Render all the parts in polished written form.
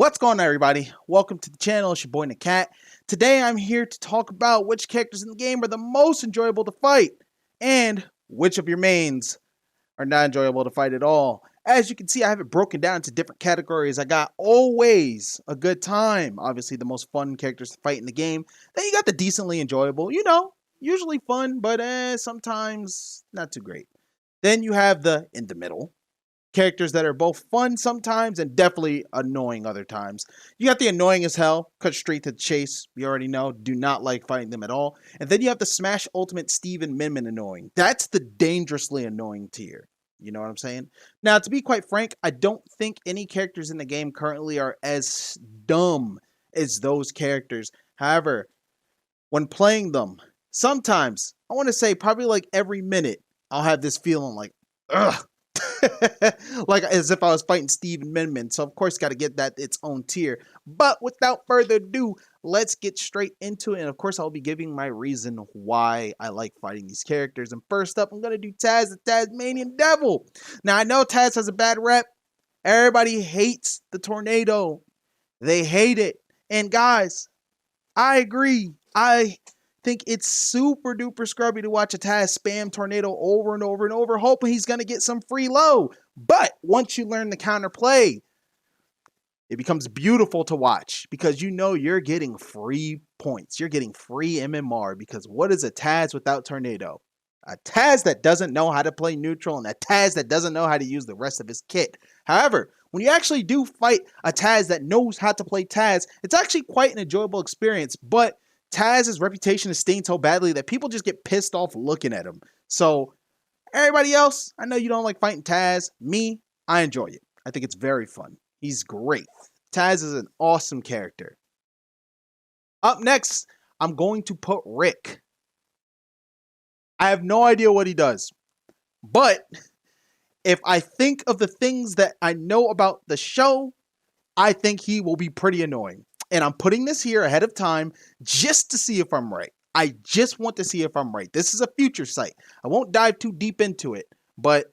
What's going on, everybody? Welcome to the channel. It's your boy NAKAT. Today I'm here to talk about which characters in the game are the most enjoyable to fight and which of your mains are not enjoyable to fight at all. As you can see, I have it broken down into different categories. I got always a good time, obviously the most fun characters to fight in the game. Then you got the decently enjoyable, usually fun, but sometimes not too great. Then you have the in the middle characters that are both fun sometimes and definitely annoying other times. You got the annoying as hell, cut straight to the chase. You already know, do not like fighting them at all. And then you have the Smash Ultimate Steve and Min Min annoying. That's the dangerously annoying tier. You know what I'm saying? Now, to be quite frank, I don't think any characters in the game currently are as dumb as those characters. However, when playing them, sometimes, I want to say probably like every minute, I'll have this feeling like, ugh. Like as if I was fighting Steve and Min Min. So of course got to get that its own tier. But without further ado, let's get straight into it. And of course I'll be giving my reason why I like fighting these characters. And first up, I'm going to do Taz, the Tasmanian Devil. Now I know Taz has a bad rep. Everybody hates the tornado. They hate it. And guys, I agree. I think it's super duper scrubby to watch a Taz spam tornado over and over and over, hoping he's going to get some free low. But once you learn the counterplay, it becomes beautiful to watch because you know you're getting free points. You're getting free MMR because what is a Taz without tornado? A Taz that doesn't know how to play neutral and a Taz that doesn't know how to use the rest of his kit. However, when you actually do fight a Taz that knows how to play Taz, it's actually quite an enjoyable experience, but Taz's reputation is stained so badly that people just get pissed off looking at him. So, everybody else, I know you don't like fighting Taz. Me, I enjoy it. I think it's very fun. He's great. Taz is an awesome character. Up next, I'm going to put Rick. I have no idea what he does. But, if I think of the things that I know about the show, I think he will be pretty annoying. And I'm putting this here ahead of time just to see if I'm right. I just want to see if I'm right. This is a future sight. I won't dive too deep into it, but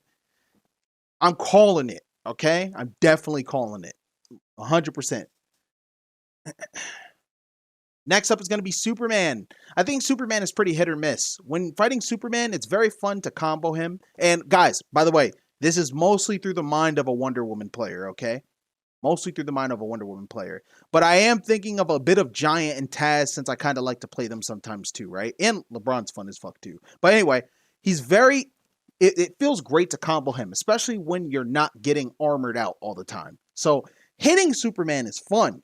I'm calling it, okay? I'm definitely calling it. 100%. Next up is going to be Superman. I think Superman is pretty hit or miss. When fighting Superman, it's very fun to combo him. And guys, by the way, this is mostly through the mind of a Wonder Woman player, okay? Mostly through the mind of a Wonder Woman player. But I am thinking of a bit of Giant and Taz since I kind of like to play them sometimes too, right? And LeBron's fun as fuck too. But anyway, he's very... It feels great to combo him, especially when you're not getting armored out all the time. So hitting Superman is fun.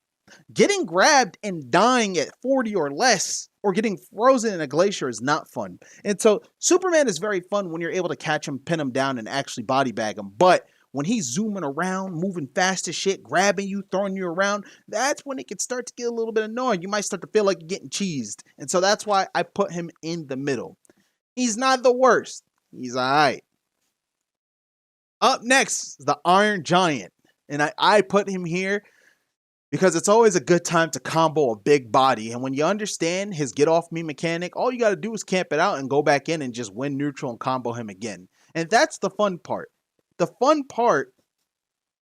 Getting grabbed and dying at 40 or less, or getting frozen in a glacier is not fun. And so Superman is very fun when you're able to catch him, pin him down, and actually body bag him. But when he's zooming around, moving fast as shit, grabbing you, throwing you around, that's when it can start to get a little bit annoying. You might start to feel like you're getting cheesed. And so that's why I put him in the middle. He's not the worst. He's alright. Up next is the Iron Giant. And I put him here because it's always a good time to combo a big body. And when you understand his get off me mechanic, all you got to do is camp it out and go back in and just win neutral and combo him again. And that's the fun part. The fun part,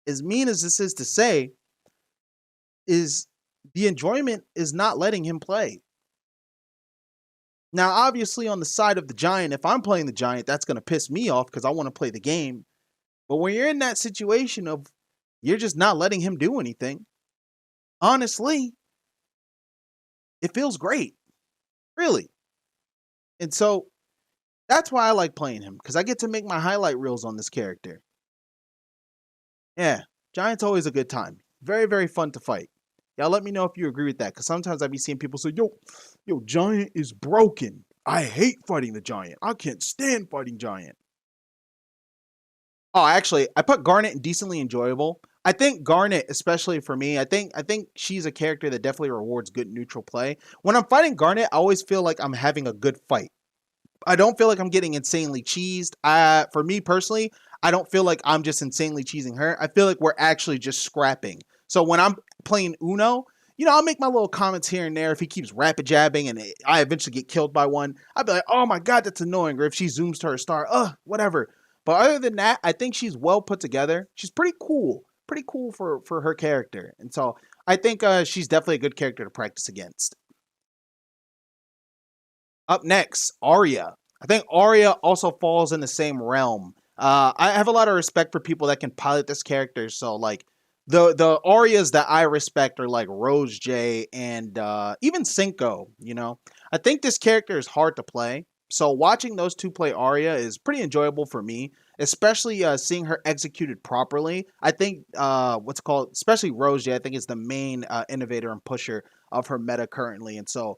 as mean as this is to say, is the enjoyment is not letting him play. Now, obviously, on the side of the Giant, if I'm playing the Giant, that's going to piss me off because I want to play the game. But when you're in that situation of you're just not letting him do anything, honestly, it feels great. Really. And so that's why I like playing him, because I get to make my highlight reels on this character. Yeah, Giant's always a good time. Very, very fun to fight. Y'all let me know if you agree with that, because sometimes I be seeing people say, yo, Giant is broken. I hate fighting the Giant. I can't stand fighting Giant. Oh, actually, I put Garnet in decently enjoyable. I think Garnet, especially for me, I think she's a character that definitely rewards good neutral play. When I'm fighting Garnet, I always feel like I'm having a good fight. I don't feel like I'm getting insanely cheesed. For me personally, I don't feel like I'm just insanely cheesing her. I feel like we're actually just scrapping. So when I'm playing Uno, I'll make my little comments here and there. If he keeps rapid jabbing and I eventually get killed by one, I'd be like, oh my God, that's annoying. Or if she zooms to her star, whatever. But other than that, I think she's well put together. She's pretty cool. pretty cool for her character. And so I think she's definitely a good character to practice against. Up next, Arya. I think Arya also falls in the same realm. I have a lot of respect for people that can pilot this character. So like the Aryas that I respect are like Rose J and even Cinco. You know, I think this character is hard to play. So watching those two play Arya is pretty enjoyable for me, especially seeing her executed properly. I think what's called, especially Rose J, I think is the main innovator and pusher of her meta currently, and so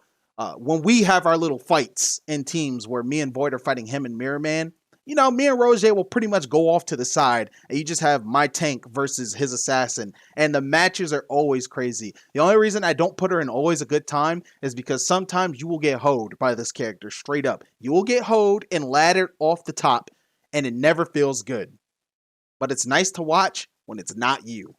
when we have our little fights in teams where me and Void are fighting him and Mirror Man, you know, me and Roger will pretty much go off to the side, and you just have my tank versus his assassin, and the matches are always crazy. The only reason I don't put her in always a good time is because sometimes you will get hoed by this character, straight up. You will get hoed and laddered off the top, and it never feels good. But it's nice to watch when it's not you.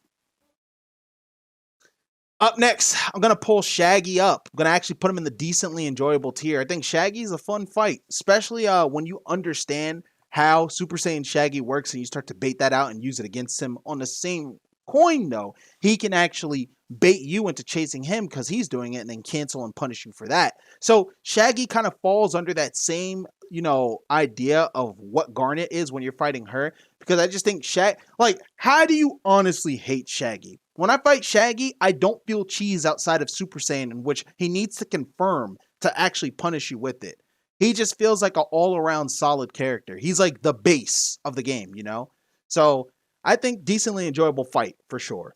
Up next, I'm going to pull Shaggy up. I'm going to actually put him in the decently enjoyable tier. I think Shaggy's a fun fight, especially when you understand how Super Saiyan Shaggy works and you start to bait that out and use it against him. On the same coin, though, he can actually bait you into chasing him because he's doing it and then cancel and punish you for that. So Shaggy kind of falls under that same, you know, idea of what Garnet is when you're fighting her, because I just think like, how do you honestly hate Shaggy? When I fight Shaggy, I don't feel cheese outside of Super Saiyan, in which he needs to confirm to actually punish you with it. He just feels like an all-around solid character. He's like the base of the game, you know? So I think decently enjoyable fight for sure.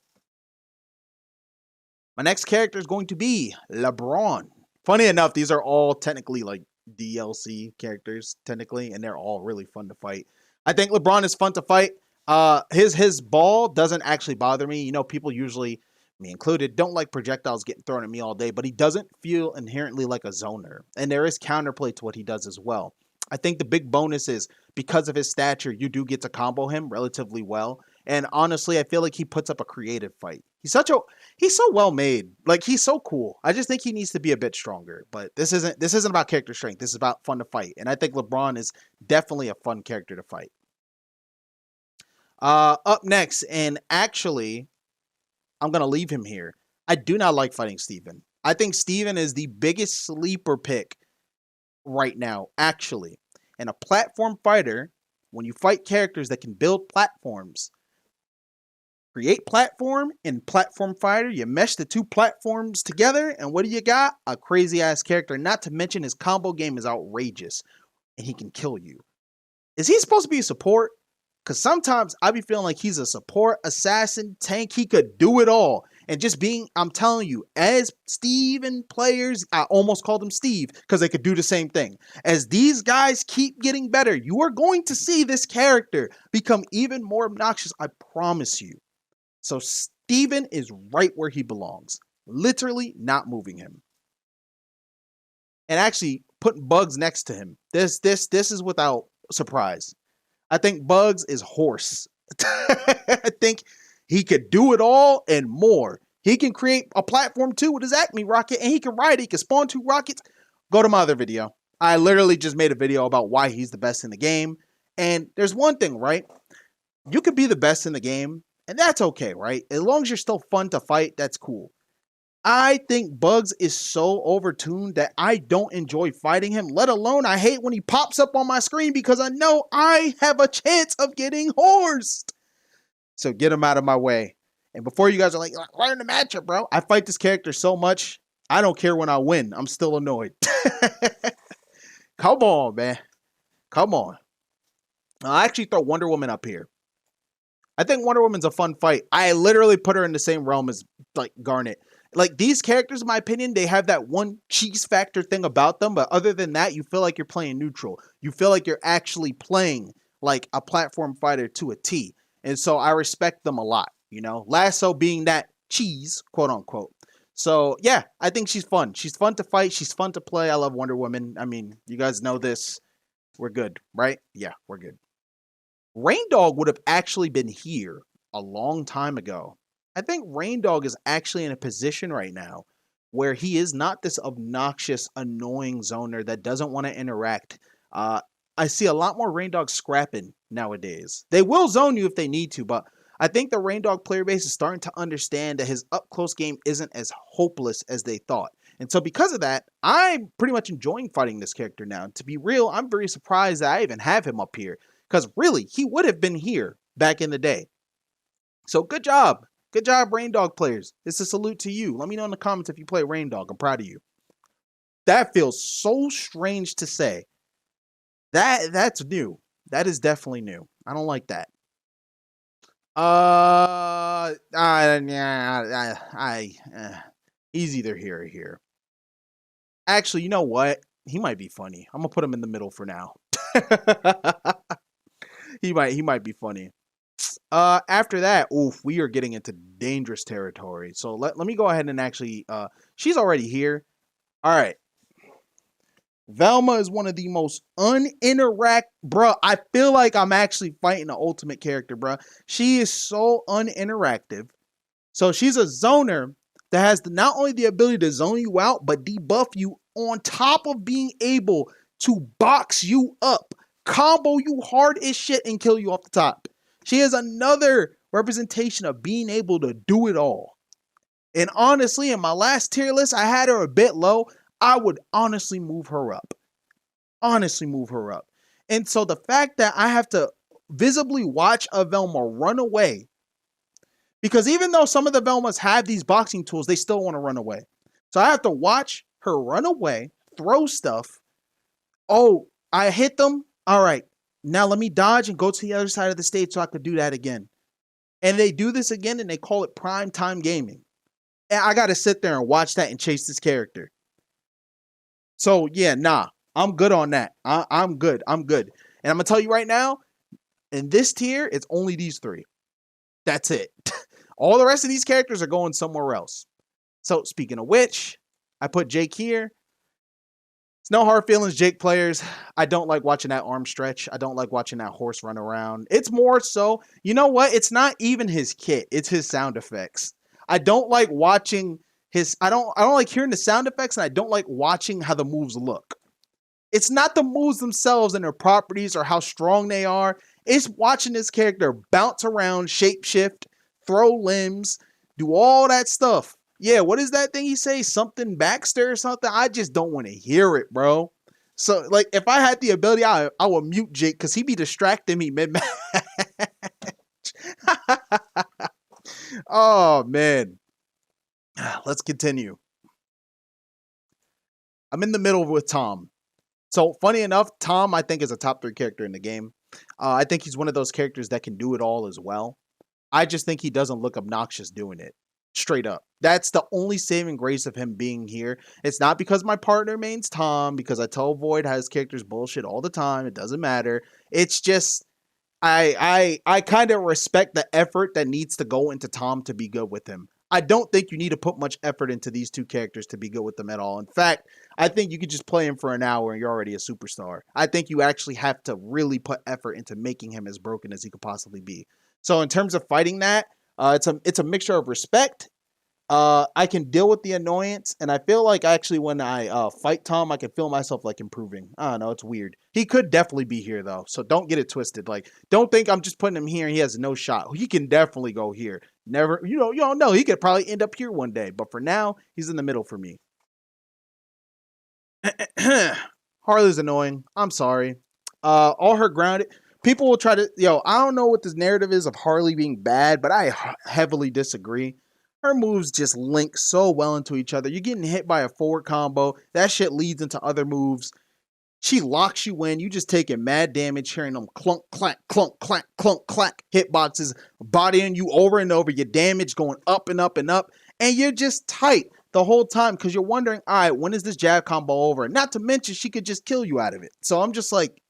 My next character is going to be LeBron. Funny enough, these are all technically like DLC characters, technically, and they're all really fun to fight. I think LeBron is fun to fight. His ball doesn't actually bother me. You know, people usually, me included, don't like projectiles getting thrown at me all day, but he doesn't feel inherently like a zoner. And there is counterplay to what he does as well. I think the big bonus is because of his stature, you do get to combo him relatively well. And honestly, I feel like he puts up a creative fight. He's so well made. Like, he's so cool. I just think he needs to be a bit stronger. But this isn't about character strength. This is about fun to fight. And I think LeBron is definitely a fun character to fight. Up next, and actually, I'm going to leave him here. I do not like fighting Steven. I think Steven is the biggest sleeper pick right now, actually. And a platform fighter, when you fight characters that can build platforms, create platform and platform fighter, you mesh the two platforms together, and what do you got? A crazy-ass character. Not to mention his combo game is outrageous, and he can kill you. Is he supposed to be a support? Because sometimes I be feeling like he's a support, assassin, tank. He could do it all. And just being, I'm telling you, as Steven players, I almost called him Steve because they could do the same thing. As these guys keep getting better, you are going to see this character become even more obnoxious. I promise you. So Steven is right where he belongs. Literally not moving him. And actually putting Bugs next to him. This is without surprise. I think Bugs is horse. I think he could do it all and more. He can create a platform too with his Acme rocket, and he can ride it. He can spawn 2 rockets. Go to my other video. I literally just made a video about why he's the best in the game. And there's one thing, right? You could be the best in the game, and that's okay, right? As long as you're still fun to fight, that's cool. I think Bugs is so overtuned that I don't enjoy fighting him, let alone I hate when he pops up on my screen because I know I have a chance of getting horsed. So get him out of my way. And before you guys are like, learn the matchup, bro. I fight this character so much, I don't care when I win. I'm still annoyed. Come on, man. Come on. I'll actually throw Wonder Woman up here. I think Wonder Woman's a fun fight. I literally put her in the same realm as like Garnet. Like, these characters, in my opinion, they have that one cheese factor thing about them. But other than that, you feel like you're playing neutral. You feel like you're actually playing like a platform fighter to a T. And so I respect them a lot, you know. Lasso being that cheese, quote unquote. So, yeah, I think she's fun. She's fun to fight. She's fun to play. I love Wonder Woman. I mean, you guys know this. We're good, right? Yeah, we're good. Raindog would have actually been here a long time ago. I think Raindog is actually in a position right now where he is not this obnoxious, annoying zoner that doesn't want to interact. I see a lot more Raindog scrapping nowadays. They will zone you if they need to, but I think the Raindog player base is starting to understand that his up-close game isn't as hopeless as they thought. And so because of that, I'm pretty much enjoying fighting this character now. And to be real, I'm very surprised that I even have him up here. Because really, he would have been here back in the day. So good job. Good job, Raindog players. It's a salute to you. Let me know in the comments if you play Raindog. I'm proud of you. That feels so strange to say. That's new. That is definitely new. I don't like that. He's either here or here. Actually, you know what? He might be funny. I'm gonna put him in the middle for now. He might be funny. After that, oof, we are getting into dangerous territory. So let me go ahead and actually, she's already here. All right. Velma is one of the most bruh. I feel like I'm actually fighting an ultimate character, bruh. She is so uninteractive. So she's a zoner that has not only the ability to zone you out, but debuff you on top of being able to box you up, combo you hard as shit, and kill you off the top. She is another representation of being able to do it all. And honestly, in my last tier list, I had her a bit low. I would honestly move her up. Honestly move her up. And so the fact that I have to visibly watch a Velma run away, because even though some of the Velmas have these boxing tools, they still want to run away. So I have to watch her run away, throw stuff. Oh, I hit them. All right. Now let me dodge and go to the other side of the stage so I could do that again. And they do this again and they call it prime time gaming. And I got to sit there and watch that and chase this character. So yeah, nah, I'm good on that. I'm good. I'm good. And I'm going to tell you right now, in this tier, it's only these three. That's it. All the rest of these characters are going somewhere else. So speaking of which, I put Jake here. It's no hard feelings, Jake players. I don't like watching that arm stretch. I don't like watching that horse run around. It's more so, you know what? It's not even his kit. It's his sound effects. I don't like watching his, I don't like hearing the sound effects, and I don't like watching how the moves look. It's not the moves themselves and their properties or how strong they are. It's watching this character bounce around, shapeshift, throw limbs, do all that stuff. Yeah, what is that thing he say? Something Baxter or something? I just don't want to hear it, bro. So, like, if I had the ability, I would mute Jake because he be distracting me mid-match. Oh, man. Let's continue. I'm in the middle with Tom. So, funny enough, Tom, I think, is a top 3 character in the game. I think he's one of those characters that can do it all as well. I just think he doesn't look obnoxious doing it. Straight up. That's the only saving grace of him being here. It's not because my partner mains Tom, because I tell Void how his character's bullshit all the time. It doesn't matter. It's just, I kind of respect the effort that needs to go into Tom to be good with him. I don't think you need to put much effort into these two characters to be good with them at all. In fact, I think you could just play him for an hour and you're already a superstar. I think you actually have to really put effort into making him as broken as he could possibly be. So in terms of fighting that, it's a mixture of respect. I can deal with the annoyance, and I feel like actually when I fight Tom, I can feel myself like improving. I don't know, it's weird. He could definitely be here though, so don't get it twisted. Like, don't think I'm just putting him here and he has no shot. He can definitely go here. Never, you don't know. He could probably end up here one day, but for now, he's in the middle for me. Harley's annoying. I'm sorry. All her grounded. People will try to, I don't know what this narrative is of Harley being bad, but I heavily disagree. Her moves just link so well into each other. You're getting hit by a forward combo. That shit leads into other moves. She locks you in. You just taking mad damage, hearing them clunk, clack, clunk, clack, clunk, clack, hitboxes, bodying you over and over. Your damage going up and up and up. And you're just tight the whole time because you're wondering, all right, when is this jab combo over? Not to mention, she could just kill you out of it. So I'm just like,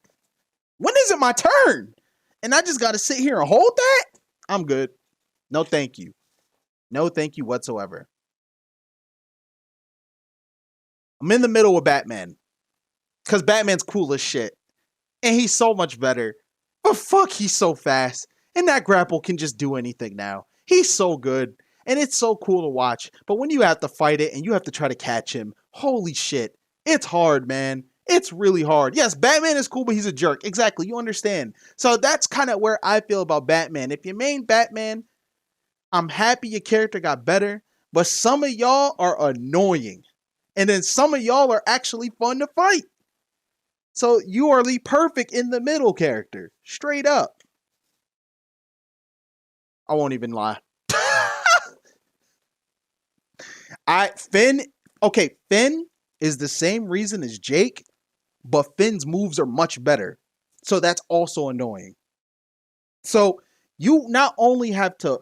when is it my turn? And I just got to sit here and hold that? I'm good. No, thank you. No, thank you whatsoever. I'm in the middle with Batman. Because Batman's cool as shit. And he's so much better. But fuck, he's so fast. And that grapple can just do anything now. He's so good. And it's so cool to watch. But when you have to fight it and you have to try to catch him, holy shit. It's hard, man. It's really hard. Yes, Batman is cool, but he's a jerk. Exactly, you understand. So that's kind of where I feel about Batman. If you main Batman, I'm happy your character got better, but some of y'all are annoying. And then some of y'all are actually fun to fight. So you are the perfect in the middle character. Straight up. I won't even lie. Finn is the same reason as Jake, but Finn's moves are much better. So that's also annoying. So you not only have to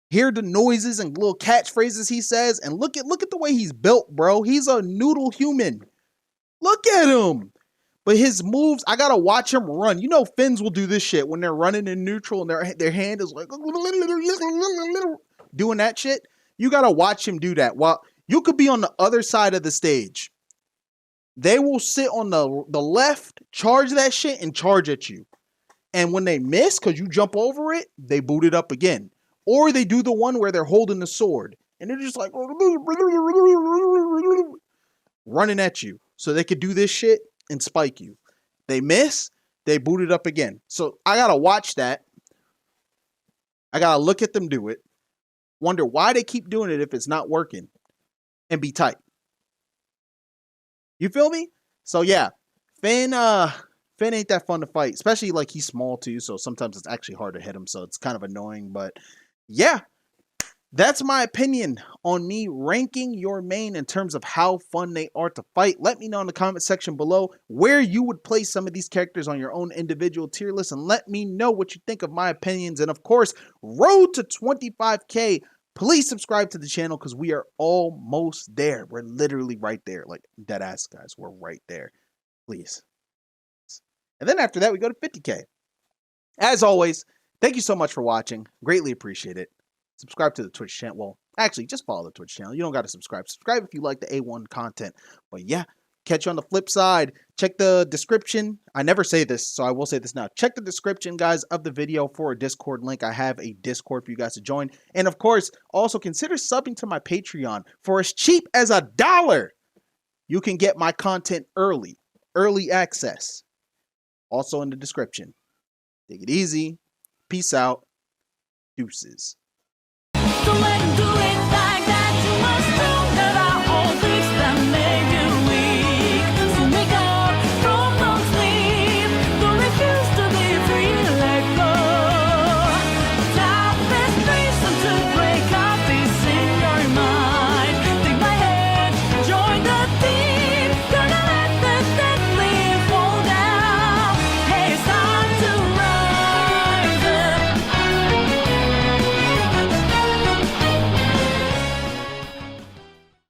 hear the noises and little catchphrases he says, and look at the way he's built, bro. He's a noodle human. Look at him. But his moves, I gotta watch him run. You know, Finns will do this shit when they're running in neutral and their hand is like doing that shit. You gotta watch him do that. While you could be on the other side of the stage. They will sit on the left, charge that shit, and charge at you. And when they miss, because you jump over it, they boot it up again. Or they do the one where they're holding the sword. And they're just like running at you. So they could do this shit and spike you. They miss, they boot it up again. So I gotta watch that. I gotta look at them do it. Wonder why they keep doing it if it's not working. And be tight. You feel me? So yeah, Finn ain't that fun to fight, especially like he's small too, so sometimes it's actually hard to hit him, so it's kind of annoying, but yeah, that's my opinion on me ranking your main in terms of how fun they are to fight. Let me know in the comment section below where you would place some of these characters on your own individual tier list, and let me know what you think of my opinions. And of course, road to 25K. Please subscribe to the channel because we are almost there. We're literally right there. Like, dead ass, guys. We're right there. Please. And then after that, we go to 50K. As always, thank you so much for watching. Greatly appreciate it. Subscribe to the Twitch channel. Well, actually, just follow the Twitch channel. You don't got to subscribe. Subscribe if you like the A1 content. But yeah, catch you on the flip side. Check the description. I never say this, so I will say this now. Check the description, guys, of the video for a Discord link. I have a Discord for you guys to join. And of course, also consider subbing to my Patreon. For as cheap as $1, you can get my content early. Early access. Also in the description. Take it easy. Peace out. Deuces. Don't let him do it.